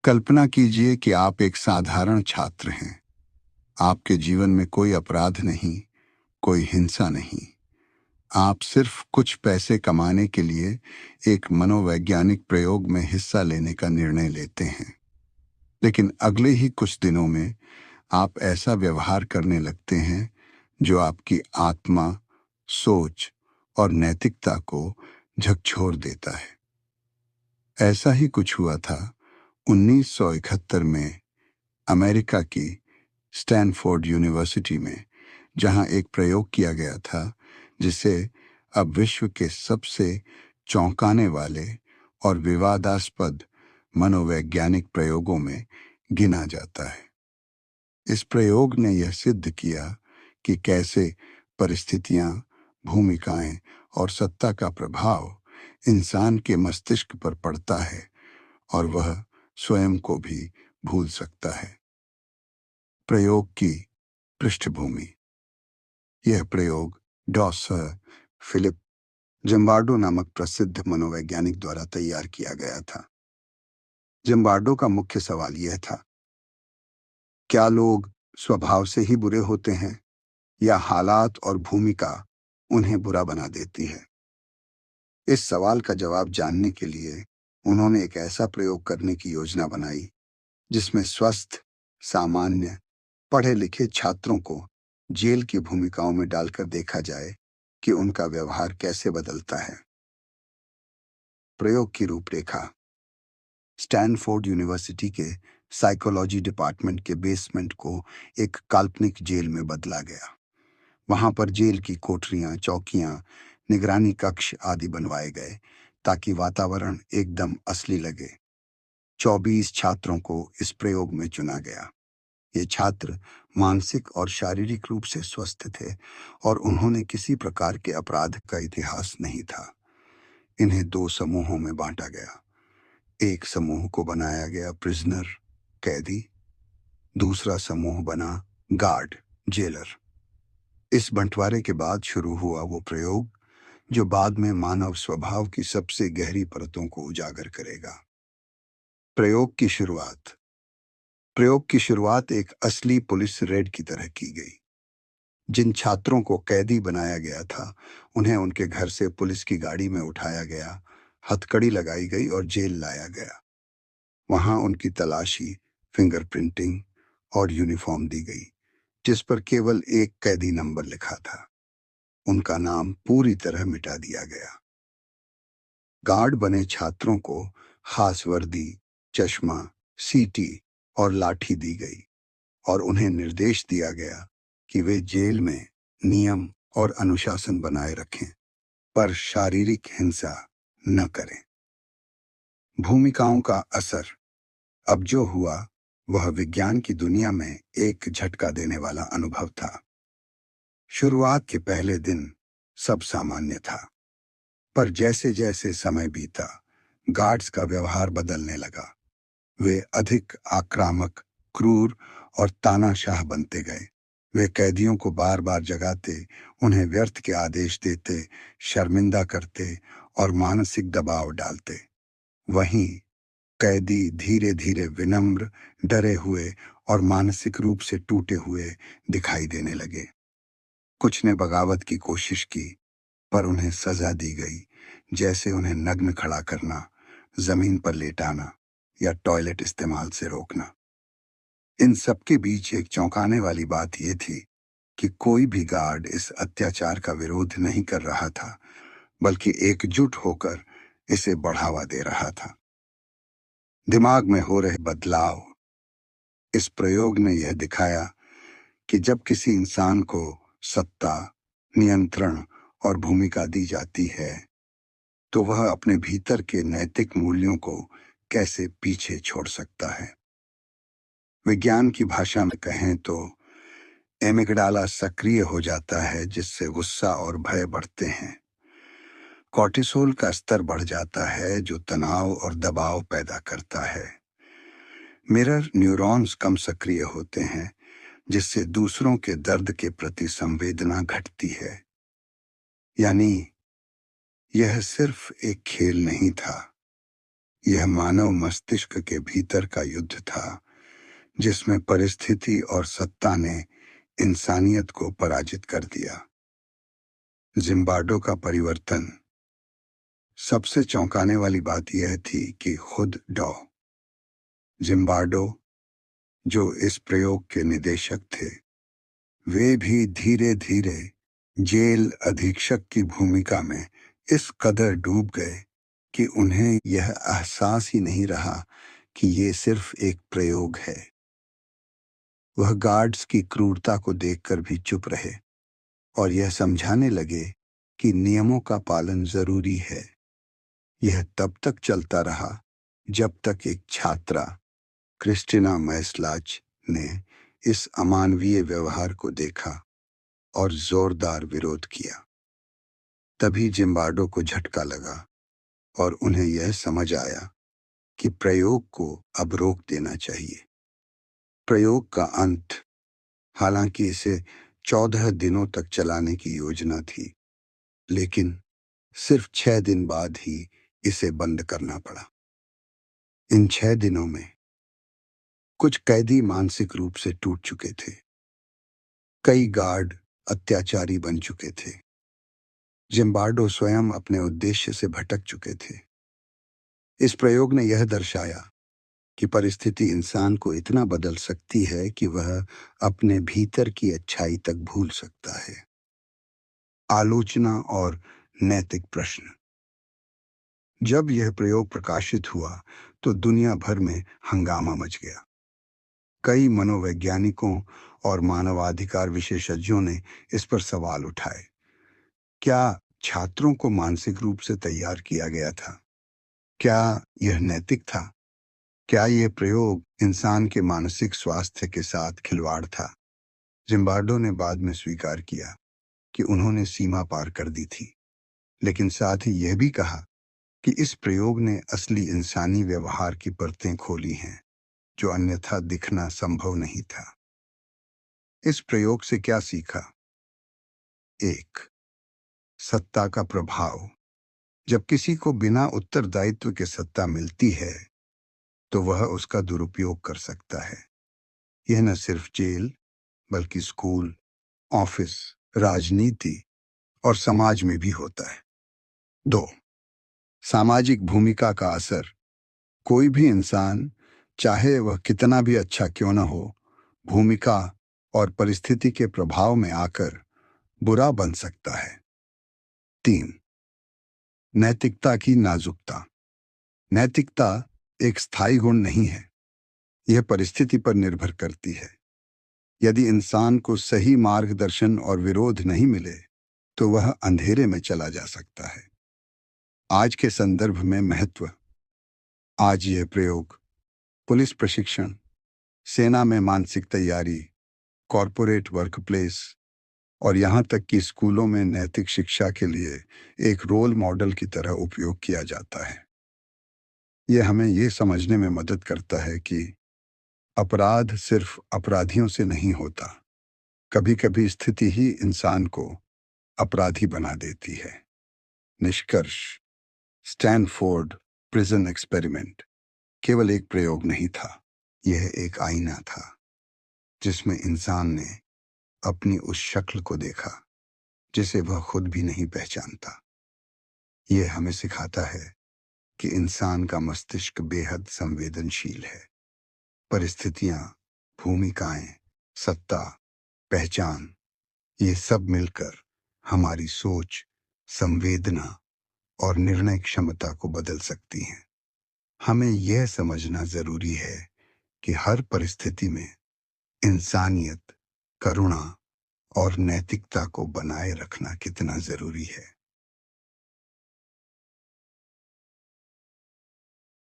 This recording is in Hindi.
कल्पना कीजिए कि आप एक साधारण छात्र हैं। आपके जीवन में कोई अपराध नहीं, कोई हिंसा नहीं। आप सिर्फ कुछ पैसे कमाने के लिए एक मनोवैज्ञानिक प्रयोग में हिस्सा लेने का निर्णय लेते हैं। लेकिन अगले ही कुछ दिनों में आप ऐसा व्यवहार करने लगते हैं जो आपकी आत्मा, सोच और नैतिकता को झकझोर देता है। ऐसा ही कुछ हुआ था 1971 में अमेरिका की स्टैनफोर्ड यूनिवर्सिटी में, जहां एक प्रयोग किया गया था जिसे अब विश्व के सबसे चौंकाने वाले और विवादास्पद मनोवैज्ञानिक प्रयोगों में गिना जाता है। इस प्रयोग ने यह सिद्ध किया कि कैसे परिस्थितियां, भूमिकाएं और सत्ता का प्रभाव इंसान के मस्तिष्क पर पड़ता है और वह स्वयं को भी भूल सकता है। प्रयोग की पृष्ठभूमि। यह प्रयोग डॉसर फिलिप जिम्बार्डो नामक प्रसिद्ध मनोवैज्ञानिक द्वारा तैयार किया गया था। जिम्बार्डो का मुख्य सवाल यह था, क्या लोग स्वभाव से ही बुरे होते हैं या हालात और भूमिका उन्हें बुरा बना देती है? इस सवाल का जवाब जानने के लिए उन्होंने एक ऐसा प्रयोग करने की योजना बनाई जिसमें स्वस्थ, सामान्य, पढ़े लिखे छात्रों को जेल की भूमिकाओं में डालकर देखा जाए कि उनका व्यवहार कैसे बदलता है। प्रयोग की रूपरेखा। स्टैनफोर्ड यूनिवर्सिटी के साइकोलॉजी डिपार्टमेंट के बेसमेंट को एक काल्पनिक जेल में बदला गया। वहां पर जेल की कोठरियां, चौकियां, निगरानी कक्ष आदि बनवाए गए ताकि वातावरण एकदम असली लगे। 24 छात्रों को इस प्रयोग में चुना गया। ये छात्र मानसिक और शारीरिक रूप से स्वस्थ थे और उन्होंने किसी प्रकार के अपराध का इतिहास नहीं था। इन्हें 2 समूहों में बांटा गया। एक समूह को बनाया गया प्रिजनर, कैदी। दूसरा समूह बना गार्ड, जेलर। इस बंटवारे के बाद शुरू हुआ वो प्रयोग जो बाद में मानव स्वभाव की सबसे गहरी परतों को उजागर करेगा। प्रयोग की शुरुआत। प्रयोग की शुरुआत एक असली पुलिस रेड की तरह की गई। जिन छात्रों को कैदी बनाया गया था, उन्हें उनके घर से पुलिस की गाड़ी में उठाया गया, हथकड़ी लगाई गई और जेल लाया गया। वहां उनकी तलाशी, फिंगरप्रिंटिंग और यूनिफॉर्म दी गई, जिस पर केवल एक कैदी नंबर लिखा था। उनका नाम पूरी तरह मिटा दिया गया। गार्ड बने छात्रों को खास वर्दी, चश्मा, सीटी और लाठी दी गई और उन्हें निर्देश दिया गया कि वे जेल में नियम और अनुशासन बनाए रखें, पर शारीरिक हिंसा न करें। भूमिकाओं का असर। अब जो हुआ वह विज्ञान की दुनिया में एक झटका देने वाला अनुभव था। शुरुआत के पहले दिन सब सामान्य था, पर जैसे जैसे समय बीता, गार्ड्स का व्यवहार बदलने लगा। वे अधिक आक्रामक, क्रूर और तानाशाह बनते गए। वे कैदियों को बार बार जगाते, उन्हें व्यर्थ के आदेश देते, शर्मिंदा करते और मानसिक दबाव डालते। वहीं कैदी धीरे धीरे विनम्र, डरे हुए और मानसिक रूप से टूटे हुए दिखाई देने लगे। कुछ ने बगावत की कोशिश की, पर उन्हें सजा दी गई, जैसे उन्हें नग्न खड़ा करना, जमीन पर लेटाना या टॉयलेट इस्तेमाल से रोकना। इन सबके बीच एक चौंकाने वाली बात यह थी कि कोई भी गार्ड इस अत्याचार का विरोध नहीं कर रहा था, बल्कि एकजुट होकर इसे बढ़ावा दे रहा था। दिमाग में हो रहे बदलाव। इस प्रयोग ने यह दिखाया कि जब किसी इंसान को सत्ता, नियंत्रण और भूमिका दी जाती है, तो वह अपने भीतर के नैतिक मूल्यों को कैसे पीछे छोड़ सकता है। विज्ञान की भाषा में कहें तो एमिगडाला सक्रिय हो जाता है, जिससे गुस्सा और भय बढ़ते हैं। कॉर्टिसोल का स्तर बढ़ जाता है, जो तनाव और दबाव पैदा करता है। मिरर न्यूरॉन्स कम सक्रिय होते हैं, जिससे दूसरों के दर्द के प्रति संवेदना घटती है। यानी यह सिर्फ एक खेल नहीं था, यह मानव मस्तिष्क के भीतर का युद्ध था, जिसमें परिस्थिति और सत्ता ने इंसानियत को पराजित कर दिया। जिम्बार्डो का परिवर्तन। सबसे चौंकाने वाली बात यह थी कि खुद डॉ जिम्बार्डो, जो इस प्रयोग के निदेशक थे, वे भी धीरे धीरे जेल अधीक्षक की भूमिका में इस कदर डूब गए कि उन्हें यह एहसास ही नहीं रहा कि ये सिर्फ एक प्रयोग है। वह गार्ड्स की क्रूरता को देखकर भी चुप रहे और यह समझाने लगे कि नियमों का पालन जरूरी है। यह तब तक चलता रहा जब तक एक छात्रा, क्रिस्टिना मैस्लाच, ने इस अमानवीय व्यवहार को देखा और जोरदार विरोध किया। तभी जिम्बार्डो को झटका लगा और उन्हें यह समझ आया कि प्रयोग को अब रोक देना चाहिए। प्रयोग का अंत, हालांकि इसे 14 दिनों तक चलाने की योजना थी, लेकिन सिर्फ 6 दिन बाद ही इसे बंद करना पड़ा। इन 6 दिनों में कुछ कैदी मानसिक रूप से टूट चुके थे। कई गार्ड अत्याचारी बन चुके थे। जिम्बार्डो स्वयं अपने उद्देश्य से भटक चुके थे। इस प्रयोग ने यह दर्शाया कि परिस्थिति इंसान को इतना बदल सकती है कि वह अपने भीतर की अच्छाई तक भूल सकता है। आलोचना और नैतिक प्रश्न। जब यह प्रयोग प्रकाशित हुआ तो दुनिया भर में हंगामा मच गया। कई मनोवैज्ञानिकों और मानवाधिकार विशेषज्ञों ने इस पर सवाल उठाए। क्या छात्रों को मानसिक रूप से तैयार किया गया था? क्या यह नैतिक था? क्या यह प्रयोग इंसान के मानसिक स्वास्थ्य के साथ खिलवाड़ था? जिम्बार्डो ने बाद में स्वीकार किया कि उन्होंने सीमा पार कर दी थी, लेकिन साथ ही यह भी कहा कि इस प्रयोग ने असली इंसानी व्यवहार की परतें खोली हैं, जो अन्यथा दिखना संभव नहीं था। इस प्रयोग से क्या सीखा? 1. सत्ता का प्रभाव। जब किसी को बिना उत्तरदायित्व के सत्ता मिलती है, तो वह उसका दुरुपयोग कर सकता है। यह न सिर्फ जेल, बल्कि स्कूल, ऑफिस, राजनीति और समाज में भी होता है। 2. सामाजिक भूमिका का असर। कोई भी इंसान, चाहे वह कितना भी अच्छा क्यों न हो, भूमिका और परिस्थिति के प्रभाव में आकर बुरा बन सकता है। 3. नैतिकता की नाजुकता। नैतिकता एक स्थायी गुण नहीं है, यह परिस्थिति पर निर्भर करती है। यदि इंसान को सही मार्गदर्शन और विरोध नहीं मिले, तो वह अंधेरे में चला जा सकता है। आज के संदर्भ में महत्व। आज यह प्रयोग पुलिस प्रशिक्षण, सेना में मानसिक तैयारी, कॉरपोरेट वर्कप्लेस और यहाँ तक कि स्कूलों में नैतिक शिक्षा के लिए एक रोल मॉडल की तरह उपयोग किया जाता है। यह हमें यह समझने में मदद करता है कि अपराध सिर्फ अपराधियों से नहीं होता। कभी-कभी स्थिति ही इंसान को अपराधी बना देती है। निष्कर्ष। स्टैनफोर्ड प्रिजन एक्सपेरिमेंट केवल एक प्रयोग नहीं था, यह एक आईना था जिसमें इंसान ने अपनी उस शक्ल को देखा जिसे वह खुद भी नहीं पहचानता। यह हमें सिखाता है कि इंसान का मस्तिष्क बेहद संवेदनशील है। परिस्थितियां, भूमिकाएं, सत्ता, पहचान, ये सब मिलकर हमारी सोच, संवेदना और निर्णय क्षमता को बदल सकती हैं। हमें यह समझना जरूरी है कि हर परिस्थिति में इंसानियत, करुणा और नैतिकता को बनाए रखना कितना जरूरी है।